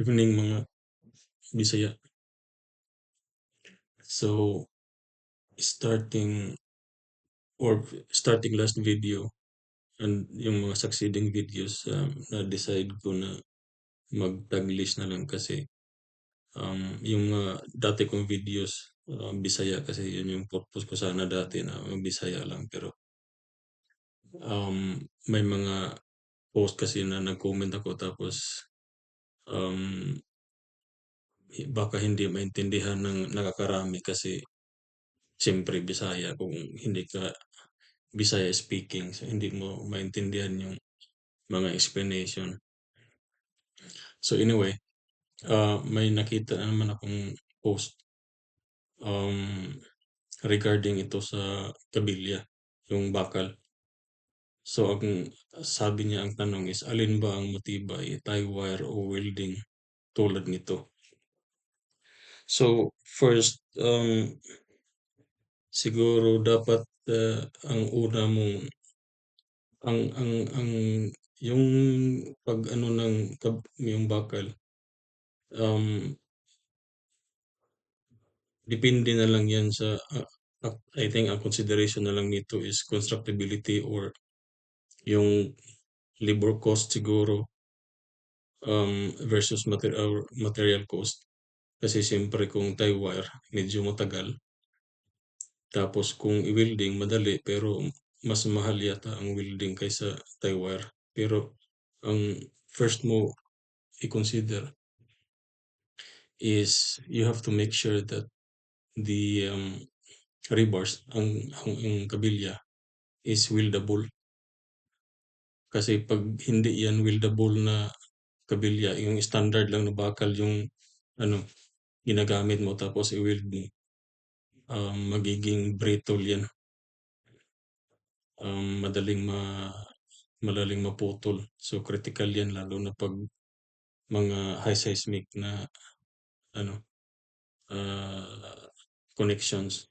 Evening mga Bisaya. So, starting starting last video and yung mga succeeding videos, na-decide ko na mag-Taglish na lang kasi yung mga dati kong videos, Bisaya kasi yun yung purpose ko sana dati na Bisaya lang pero may mga post kasi na nag-comment ako tapos um, baka hindi maintindihan ng nakakarami kasi siyempre Bisaya kung hindi ka Bisaya speaking so hindi mo maintindihan yung mga explanation. So anyway, may nakita na naman akong post um, regarding ito sa kabilya, yung bakal. So ang sabi niya ang tanong is alin ba ang matibay, tie wire o welding tulad nito? So first, siguro dapat ang una mong ang yung pag-ano ng yung bakal, um, depende na lang 'yan sa, I think ang consideration na lang nito is constructibility or yung labor cost siguro, versus material cost. Kasi siyempre kung tie wire medyo matagal, tapos kung i-welding madali pero mas mahal yata ang welding kaysa tie wire. Pero ang first mo i-consider is you have to make sure that the, rebars, ang kabilya is weldable. Kasi 'pag hindi 'yan weldable na kabilya, yung standard lang na bakal yung ano, ginagamit mo tapos i-weld mo, magiging brittle 'yan. Madaling maputol. So critical 'yan lalo na 'pag mga high seismic na ano, ah, connections,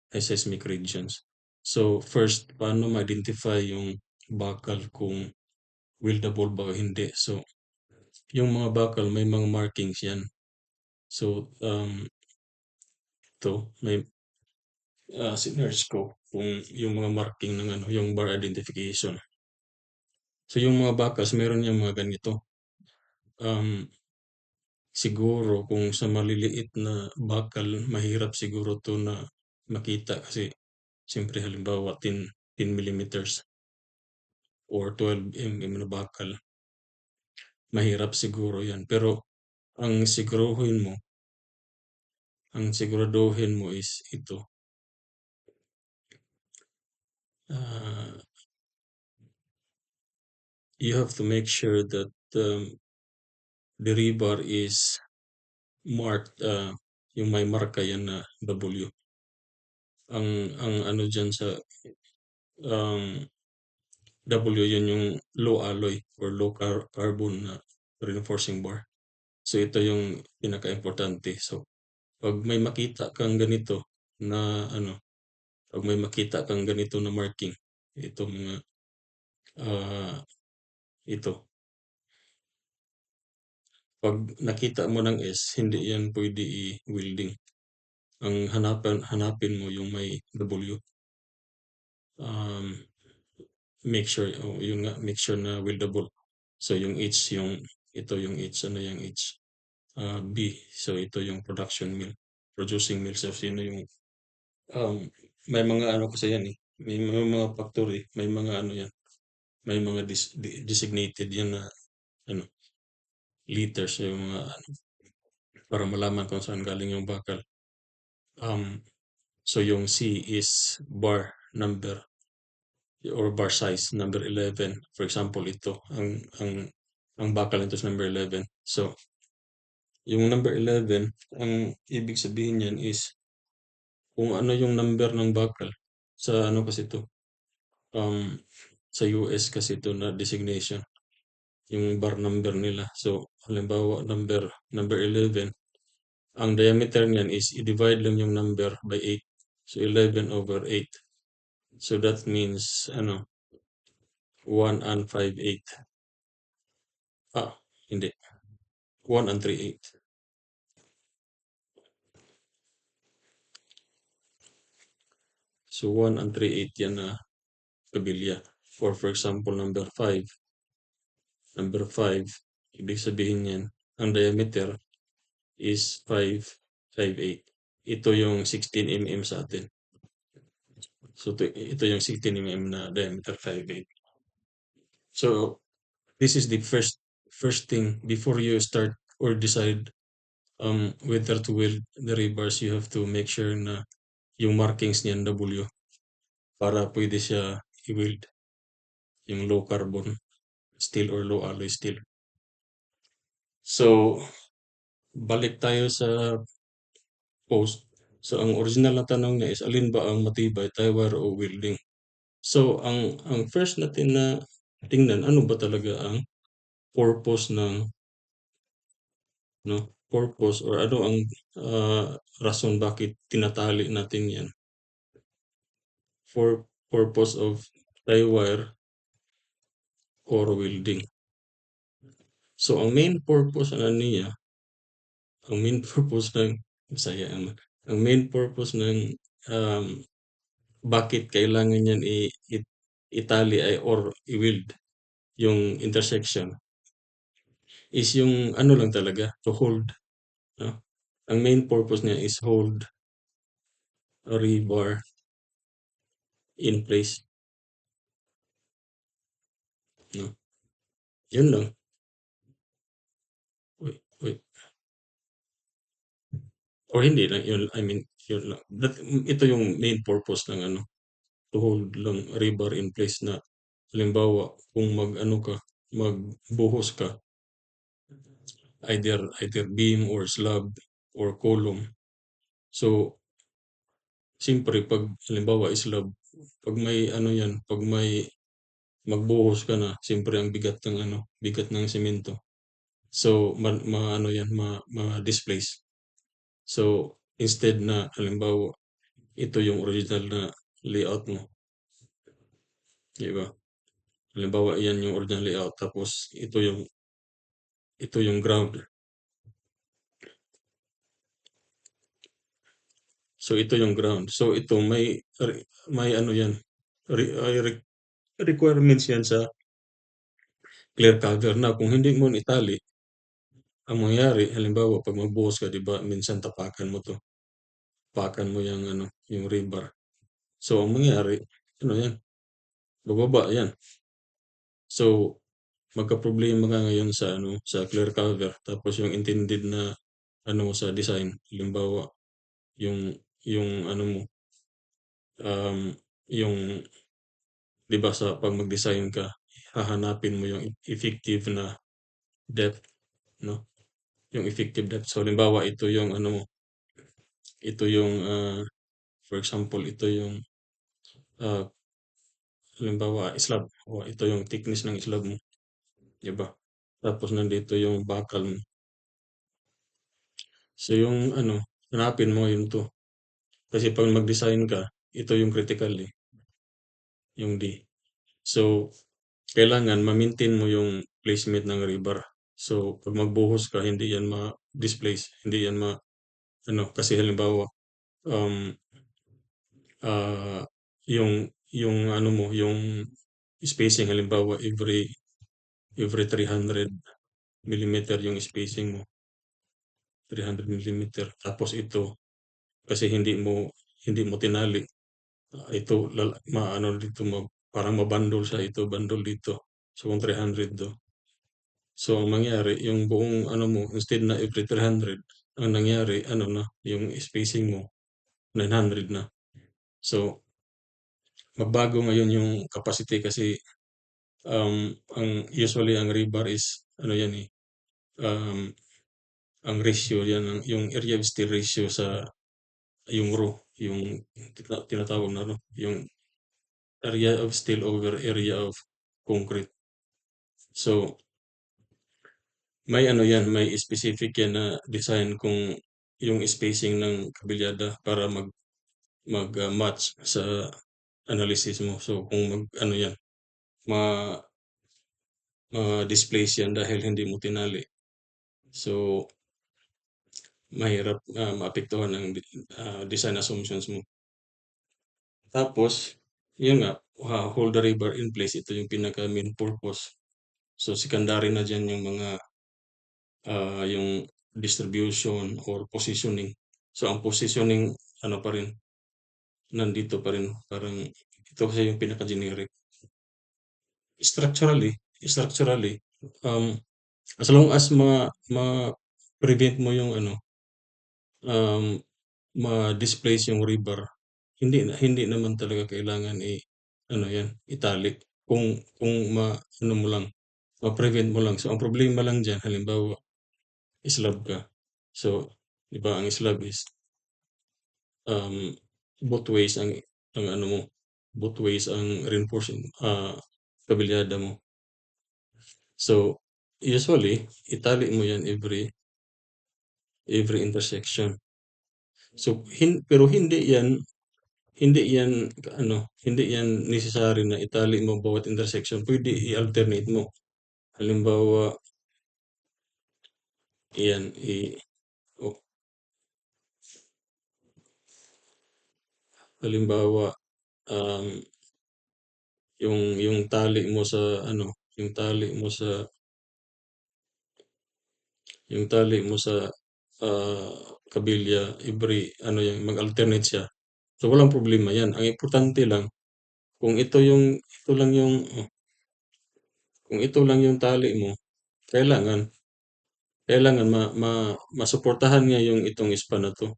high seismic regions. So first, paano ma-identify yung bakal kung weldable ba o hindi? So yung mga bakal may mga markings 'yan. So, ito may, sinearch ko kung yung mga marking ng ano, yung bar identification. So yung mga bakal meron yang mga ganito. Um, Siguro kung sa maliliit na bakal mahirap siguro 'to na makita kasi siyempre halimbawa 10 millimeters or 12 na bakal, mahirap siguro 'yan. Pero ang siguraduhin mo is ito, ah, you have to make sure that, the rebar is marked, yung may marka 'yan na W. Ang ano diyan sa, um, W 'yun yung low alloy or low carbon na reinforcing bar. So ito yung pinakaimportante. So 'pag may makita kang ganito na ano, 'pag may makita kang ganito na marking, itong mga, ito, 'pag nakita mo ng S, hindi 'yan puwede i-welding. Ang hanapin mo yung may W. Um, Make sure yun nga, make sure na weldable. So yung H yung ito yung H, ano yung H? B. So ito yung production mill, producing mill. So sino yung, um, may mga ano kasi yan, may mga factory, may mga ano yan, may mga designated yan na ano, liters yung mga ano, para malaman kung saan galing yung bakal. So yung C is bar number or bar size number 11. For example, ito ang bakal nito is number 11. So yung number 11, ang ibig sabihin niyan is kung ano yung number ng bakal sa ano kasi ito, um, sa US kasi ito na designation, yung bar number nila. So halimbawa number 11, ang diameter niyan is i-divide lang yung number by 8. So 11/8. So that means ano, 1 and 5/8. Hindi. 1 and 3/8. So 1 and 3/8 yan na kabilya. Or for example, number 5, ibig sabihin niyan, ang diameter is 5/5/8. Ito yung 16 mm sa atin. So ito yung 16 mm na diameter 5/8. So this is the first thing before you start or decide whether to weld the rebars. You have to make sure na yung markings niyan W para pwede siya i-weld, yung low carbon steel or low alloy steel. So balik tayo sa post. So ang original na tanong niya is alin ba ang matibay, tie wire o welding? So ang first natin na tingnan, ano ba talaga ang purpose ng purpose or ano ang rason bakit tinatali natin 'yan for purpose of tie wire or welding. So ang main purpose niya, ang main purpose ng Bisaya naman. Ang main purpose ng um, bakit kailangan yan itali ay or i-weld yung intersection is yung ano lang talaga, to hold, no? Ang main purpose niya is hold a rebar in place, no? Yun lang. Wait. Or hindi lang yun, I mean, yun lang. Ito yung main purpose ng ano, to hold lang rebar in place na halimbawa kung mag-ano ka, magbuhos ka, either beam or slab or column. So siyempre 'pag halimbawa slab, 'pag may ano 'yan, 'pag may magbuhos ka na siyempre ang bigat ng ano, bigat ng semento. So maano 'yan, ma-displace. So instead na halimbawa ito yung original na layout mo, 'di ba? Halimbawa 'yan yung original layout tapos ito yung ground. So ito yung ground. So ito may ano 'yan, re ay re requirements 'yan sa clear cover na kung hindi mo itali, ang mangyayari halimbawa 'pag magbuhos ka 'di ba minsan tapakan mo yung ano, yung rebar. So ang mangyayari ano 'yan, bababa 'yan. So magkaproblema ka ngayon sa ano, sa clear cover tapos yung intended na ano mo sa design, halimbawa yung yung ano mo, um, yung 'di ba sa 'pag mag-design ka, hahanapin mo yung effective na depth, 'no? Yung effective depth. So halimbawa ito yung ano mo, ito yung, for example ito yung, ah, halimbawa slab, o ito yung thickness ng slab mo, 'di ba? Tapos nandito yung bakal mo. So yung ano, hanapin mo yun 'to. Kasi 'pag mag-design ka, ito yung critical, eh, yung D. So kailangan ma-maintain mo yung placement ng rebar. So 'pag magbuhos ka hindi yan ma-displace, hindi yan ano, kasi halimbawa, um, ah, yung ano mo, yung spacing halimbawa every 300 mm yung spacing mo, 300 mm. Tapos ito kasi hindi mo tinali, ito maano dito parang mabandol siya, ito bandol dito. So kung 300 'to, so ang mangyari yung buong ano mo instead na every 300, ang nangyari ano na, yung spacing mo 900 na. So magbago ngayon yung capacity kasi ang usually ang rebar is ano yan, eh, um, ang ratio yan yung area of steel ratio sa yung row, yung tinatawag na row, yung area of steel over area of concrete. So may ano yan, may specific yan na design kung yung spacing ng kabilyada para match sa analysis mo. So kung ano yan, ma ma-displace yan dahil hindi mo tinali. So, mahirap, maapektuhan ang design assumptions mo. Tapos, yun nga, hold the river in place, ito yung pinaka main purpose. So, secondary na diyan yung mga, yung distribution or positioning. So, ang positioning ano pa rin, nandito pa rin, parang ito kasi yung pinaka-generic. Structurally, um, as long as ma-prevent mo yung ano, um, ma-displace yung river, hindi naman talaga kailangan ano 'yan, itali. Kung ma-ano mo lang, ma-prevent mo lang. So, ang problema lang diyan halimbawa, slab ka. So, 'di ba ang slab is, um, both ways ang ano mo, both ways ang reinforcing, kabilyada mo. So, usually itali mo 'yan every intersection. So, pero hindi 'yan ano, hindi 'yan necessary na itali mo bawat intersection, puwede i-alternate mo. Halimbawa, iyan o halimbawa, um, yung tali mo sa ano, yung tali mo sa yung tali mo sa, ah, kabilya every ano 'yan, mag-alternate siya. So, walang problema 'yan. Ang importante lang kung ito lang yung kung ito lang yung tali mo, kailangan kailangan masuportahan niya yung itong span na 'to.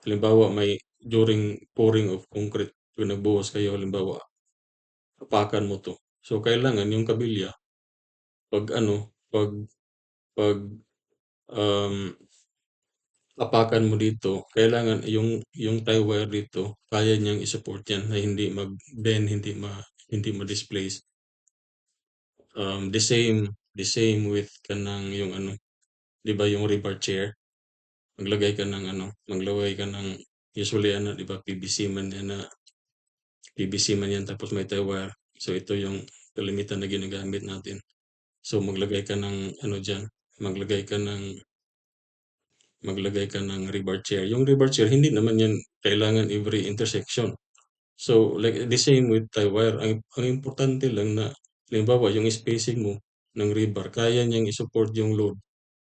Halimbawa, during pouring of concrete, kung nagbuhos kayo halimbawa, hapakan mo 'to. So, kailangan yung kabilya 'pag ano, 'pag, um, hapakan mo dito, kailangan yung tie wire dito, kaya niyang i-support 'yan na hindi mag-bend, hindi ma-displace. The same with kanang yung ano, 'di ba yung rebar chair, maglagay ka ng usually ano, 'di ba PVC man 'yan tapos may tie wire. So, ito yung kalimitan na ginagamit natin. So, maglagay ka ng ano diyan, maglagay ka ng maglagay ka ng rebar chair. Yung rebar chair hindi naman 'yan kailangan every intersection. So, like the same with tie wire, ang importante lang na halimbawa yung spacing mo ng rebar kaya niyang i-support yung load,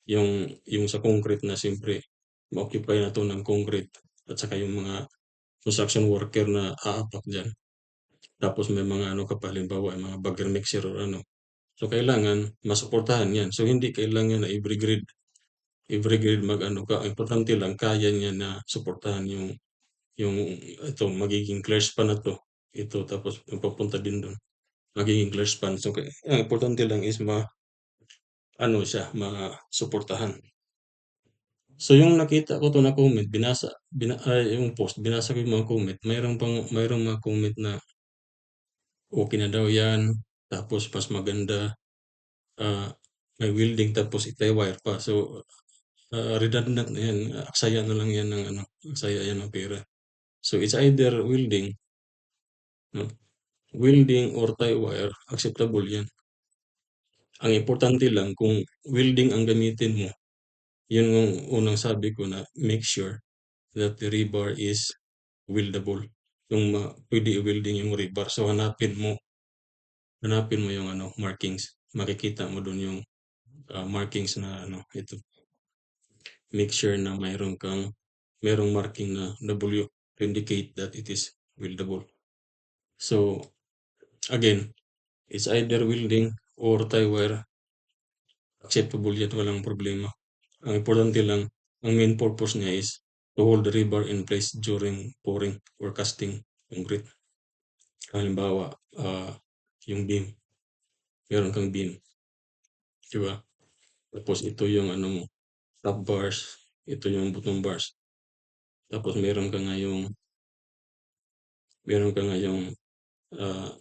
yung sa concrete na siyempre ma-occupy na 'to ng concrete at saka yung mga construction worker na aapak diyan. Tapos may mga ano ka pa halimbawa yung mga bagger mixer or ano. So, kailangan masuportahan 'yan. So, hindi kailangan na every grade mag-ano ka, ang importante lang kaya niya na suportahan yung ito magiging clear span na 'to, ito tapos yung papunta din dun, magiging clear span. So, ang importante lang is ano siya, masuportahan. So, yung nakita ko 'to na comment, yung post, binasa ko yung mga comment, mayroong mga comment na okey na daw 'yan, tapos mas maganda, ah, may welding tapos i-tie-wire pa. So, redundant na 'yan, aksaya na lang 'yan ng ano, aksaya 'yan ng pera. So, it's either welding 'no, welding or tie-wire, acceptable 'yan. Ang importante lang kung welding ang gamitin mo, 'yun yung unang sabi ko na make sure that the rebar is weldable, yung puwede i-welding yung rebar. So, hanapin mo yung ano, markings, makikita mo dun yung, markings na ano, ito, make sure na merong marking na W to indicate that it is weldable. So, again, it's either welding or tie wire, acceptable 'yan, walang problema. Ang importante lang, ang main purpose niya is to hold the rebar in place during pouring or casting concrete. Halimbawa, yung beam, meron kang beam, 'di ba? Tapos ito yung ano mo, top bars, ito yung bottom bars. Tapos meron ka ngayong, ah,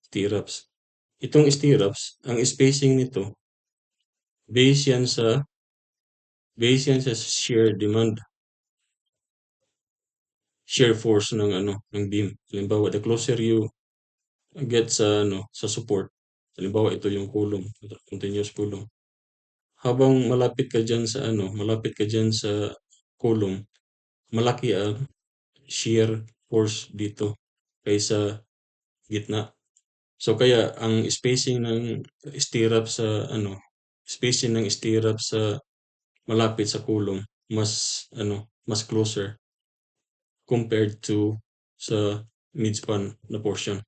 stirrups. Itong stirrups, ang spacing nito base yan sa shear demand, shear force ng ano, ng beam. Halimbawa, the closer you get sa ano, sa support, halimbawa ito yung kulong, continuous kulong. habang malapit ka diyan sa kulong, malaki ang shear force dito kaysa gitna. So kaya ang spacing ng stirrup sa malapit sa kulong mas closer compared to sa midspan na portion.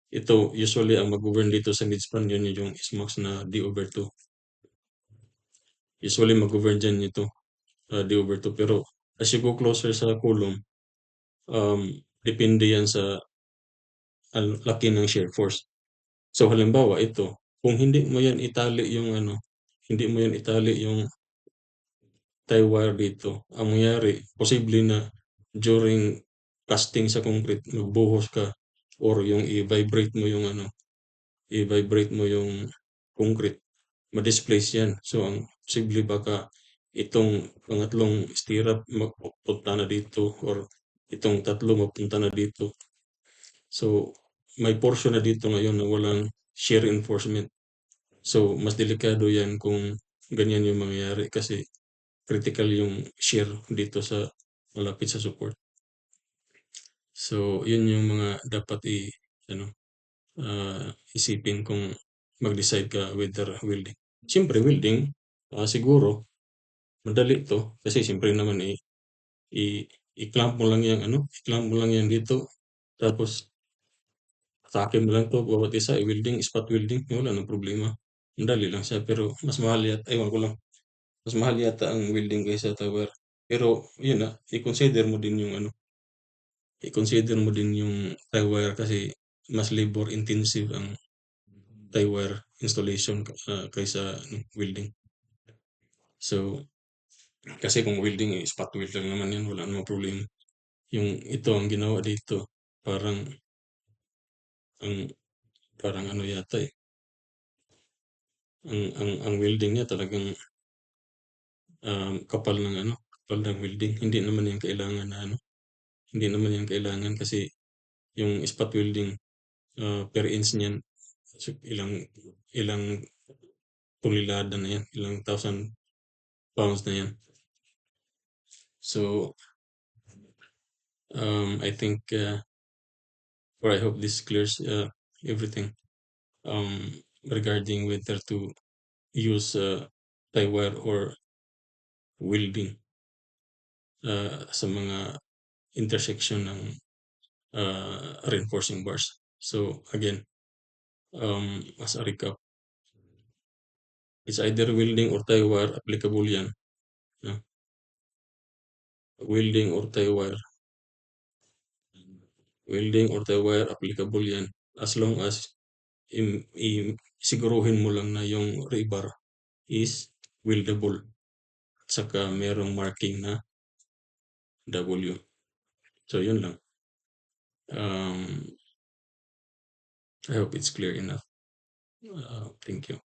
Ito usually ang mag-govern dito sa midspan yun yung Smax na D/2. Usually mag-govern diyan ito, D/2 pero as you go closer sa kulong, um, depende yan sa laki ng shear force. So halimbawa ito, kung hindi mo yan itali yung tie wire dito, ang mangyari posible na during casting sa concrete magbuhos ka or yung i-vibrate mo yung concrete, ma-displace yan. So ang posible baka itong pangatlong stirrup mapunta na dito or itong tatlo mapunta na dito. So may portion na dito ngayon na walang shear reinforcement. So mas delikado yan kung ganyan yung mangyayari kasi critical yung shear dito sa malapit sa support. So yun yung mga dapat ano, isipin kung mag-decide ka whether welding. Siyempre welding, siguro madali 'to kasi siyempre naman, i i-clamp mo lang 'yang i-clamp mo lang 'yan dito tapos atake mo lang 'to bawat isa, spot welding, wala ng problema. Madali lang siya pero mas mahal ewan ko lang, mas mahal yata ang welding kaysa tower. Pero yun na, i-consider mo din yung tie wire kasi mas labor intensive ang tie wire installation kaysa welding. So, kasi kung welding, spot weld lang naman yan, wala namang problema. Yung ito, ang ginawa dito, parang, ang, parang ano yata ang welding niya talagang kapal ng welding. Hindi naman yan kailangan kasi yung spot welding, per inch niyan, so, ilang tonelada na yan, ilang thousand pounds na yan. So, I think, or I hope this clears everything regarding whether to use tie wire or welding sa mga intersection ng reinforcing bars. So again, as a recap, it's either welding or tie wire applicable yan. No? Welding or tie wire. Welding or tie wire applicable yan as long as siguruhin mo lang na yung rebar is weldable at saka merong marking na W. So yun lang. I hope it's clear enough. Thank you.